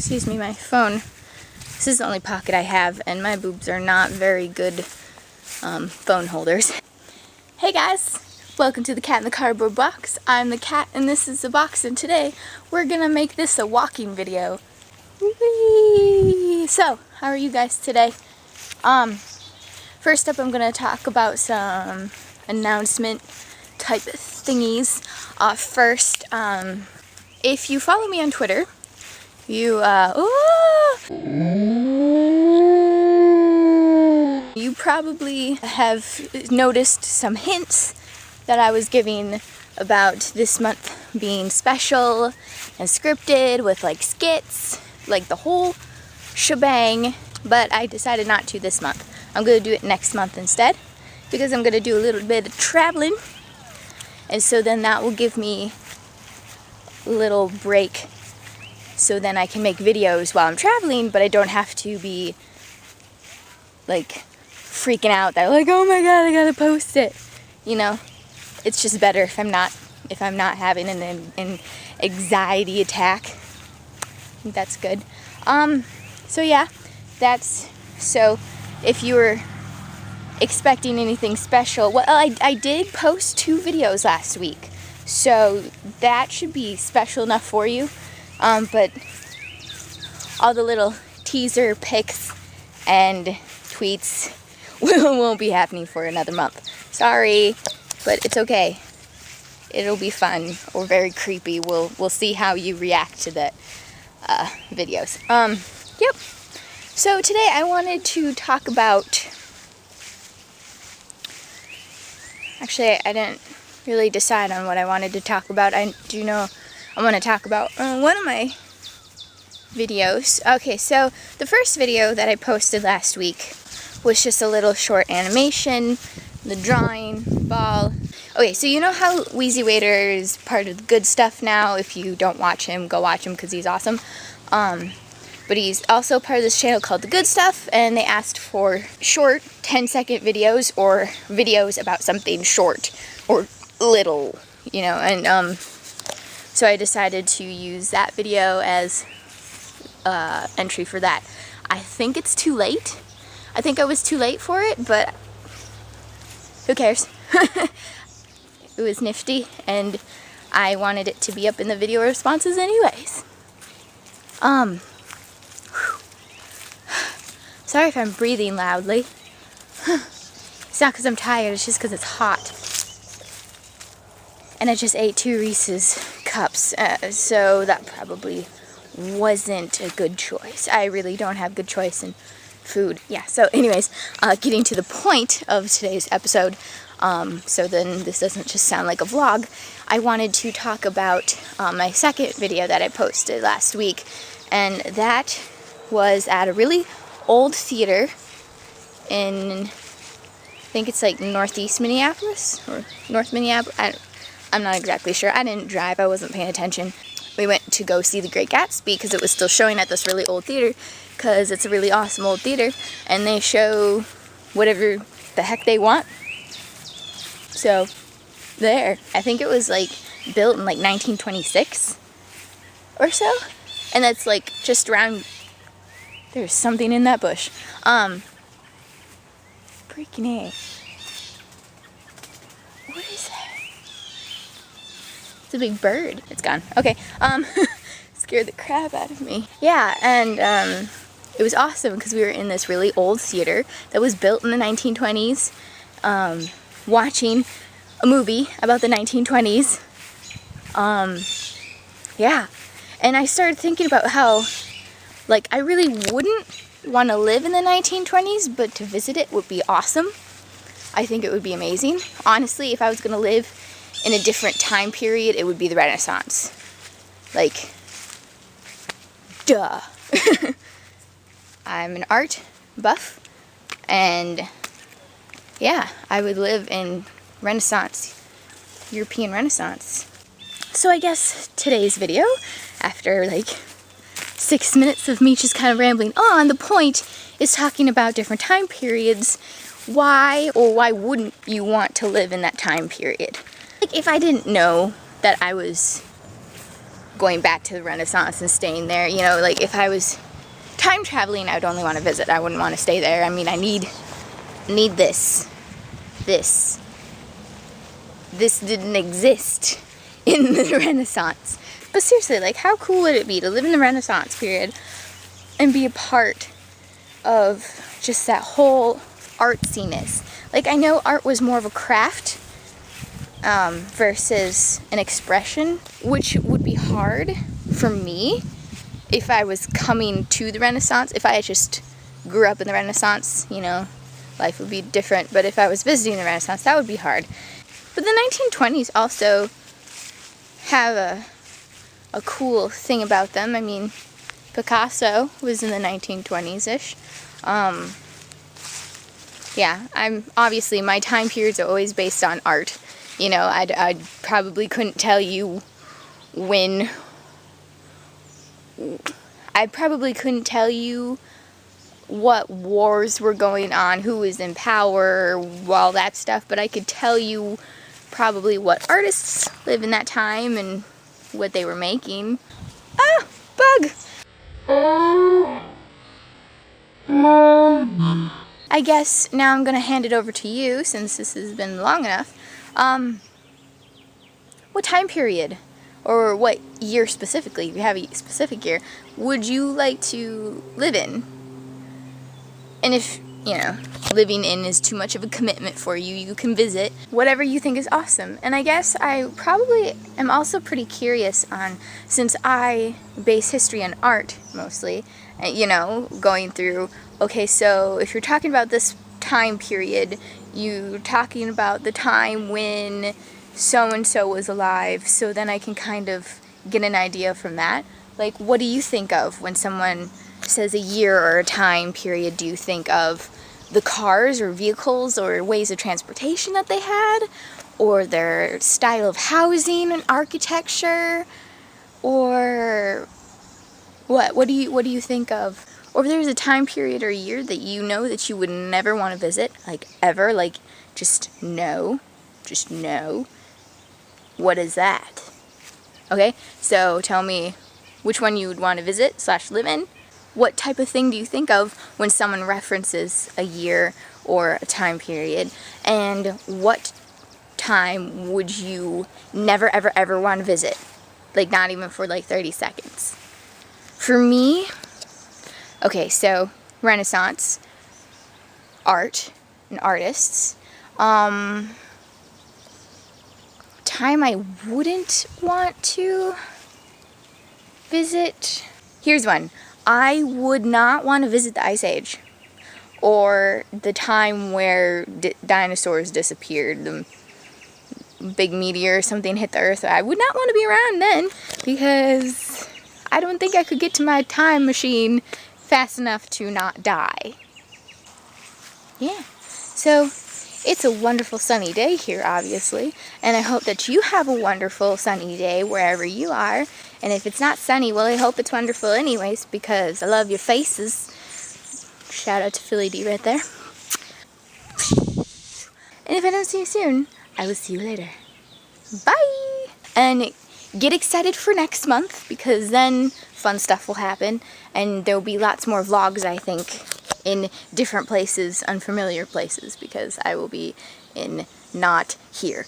excuse me, my phone. This is the only pocket I have, and my boobs are not very good phone holders. Hey guys! Welcome to the Cat in the Cardboard Box. I'm the cat and this is the box, and today we're gonna make this a walking video. Whee! So, how are you guys today? First up I'm gonna talk about some announcement type thingies. First, if you follow me on Twitter, you probably have noticed some hints that I was giving about this month being special and scripted with like skits, like the whole shebang, but I decided not to this month. I'm going to do it next month instead because I'm going to do a little bit of traveling, and so then that will give me a little break so then I can make videos while I'm traveling, but I don't have to be like freaking out that like, oh my god, I gotta post it, you know. It's just better if I'm not having an anxiety attack. I think that's good. So yeah, so if you were expecting anything special, well, I did post 2 videos last week, so that should be special enough for you. But all the little teaser pics and tweets won't be happening for another month. Sorry, but it's okay. It'll be fun or very creepy. We'll see how you react to the videos. Yep. So today I wanted to talk about. Actually, I didn't really decide on what I wanted to talk about. I do know I want to talk about one of my videos. Okay, so the first video that I posted last week was just a little short animation, the drawing, ball. Okay, so you know how Wheezy Waiter is part of the good stuff now? If you don't watch him, go watch him because he's awesome. But he's also part of this channel called The Good Stuff, and they asked for short 10-second videos or videos about something short or little, you know, and so I decided to use that video as entry for that. I think it's too late. I think I was too late for it, but who cares? It was nifty, and I wanted it to be up in the video responses anyways. Sorry if I'm breathing loudly. It's not because I'm tired, it's just because it's hot. And I just ate 2 Reese's cups, so that probably wasn't a good choice. I really don't have good choice in food. Yeah, so anyways, getting to the point of today's episode, so then this doesn't just sound like a vlog, I wanted to talk about my second video that I posted last week, and that was at a really old theater in, I think it's like northeast Minneapolis, or North Minneapolis, I'm not exactly sure. I didn't drive, I wasn't paying attention. We went to go see The Great Gatsby because it was still showing at this really old theater, because it's a really awesome old theater, and they show whatever the heck they want. So, there. I think it was like built in like 1926 or so, and that's like just around, there's something in that bush. Freaking A. What is that? It's a big bird. It's gone. Okay. Scared the crap out of me. Yeah, and it was awesome because we were in this really old theater that was built in the 1920s, watching a movie about the 1920s. Yeah, and I started thinking about how, like, I really wouldn't want to live in the 1920s, but to visit it would be awesome. I think it would be amazing. Honestly, if I was going to live in a different time period, it would be the Renaissance. Like, duh. I'm an art buff, and yeah, I would live in Renaissance, European Renaissance. So I guess today's video, after like 6 minutes of me just kind of rambling on, the point is talking about different time periods. Why or why wouldn't you want to live in that time period? Like, if I didn't know that I was going back to the Renaissance and staying there. You know, like if I was time traveling, I would only want to visit. I wouldn't want to stay there. I mean, I need this. This didn't exist in the Renaissance. But seriously, like how cool would it be to live in the Renaissance period and be a part of just that whole artsiness? Like I know art was more of a craft versus an expression, which would be hard for me if I was coming to the Renaissance. If I had just grew up in the Renaissance, you know, life would be different. But if I was visiting the Renaissance, that would be hard. But the 1920s also have a cool thing about them. I mean, Picasso was in the 1920s-ish. Yeah, obviously my time periods are always based on art. You know, I probably couldn't tell you when. I probably couldn't tell you what wars were going on, who was in power, all that stuff, but I could tell you probably what artists lived in that time and what they were making. Ah, bug! I guess now I'm gonna hand it over to you since this has been long enough. What time period, or what year specifically, if you have a specific year, would you like to live in? And if, you know, living in is too much of a commitment for you, you can visit whatever you think is awesome. And I guess I probably am also pretty curious on, since I base history on art mostly, you know, going through, okay, so if you're talking about this time period, you're talking about the time when so-and-so was alive, so then I can kind of get an idea from that. Like, what do you think of when someone says a year or a time period? Do you think of the cars or vehicles or ways of transportation that they had, or their style of housing and architecture, or what do you think of? Or if there's a time period or a year that you know that you would never want to visit, like ever, like just no, what is that? Okay, so tell me which one you would want to visit / live in. What type of thing do you think of when someone references a year or a time period? And what time would you never, ever, ever want to visit? Like, not even for like 30 seconds. For me, okay, so Renaissance, art, and artists. Time I wouldn't want to visit. Here's one. I would not want to visit the Ice Age, or the time where dinosaurs disappeared. The big meteor or something hit the earth. I would not want to be around then, because I don't think I could get to my time machine fast enough to not die. Yeah, so it's a wonderful sunny day here, obviously, and I hope that you have a wonderful sunny day wherever you are. And if it's not sunny, well, I hope it's wonderful anyways, because I love your faces. Shout out to Philly D right there. And if I don't see you soon, I will see you later. Bye! And get excited for next month, because then fun stuff will happen, and there'll be lots more vlogs, I think, in different places, unfamiliar places, because I will be in not here.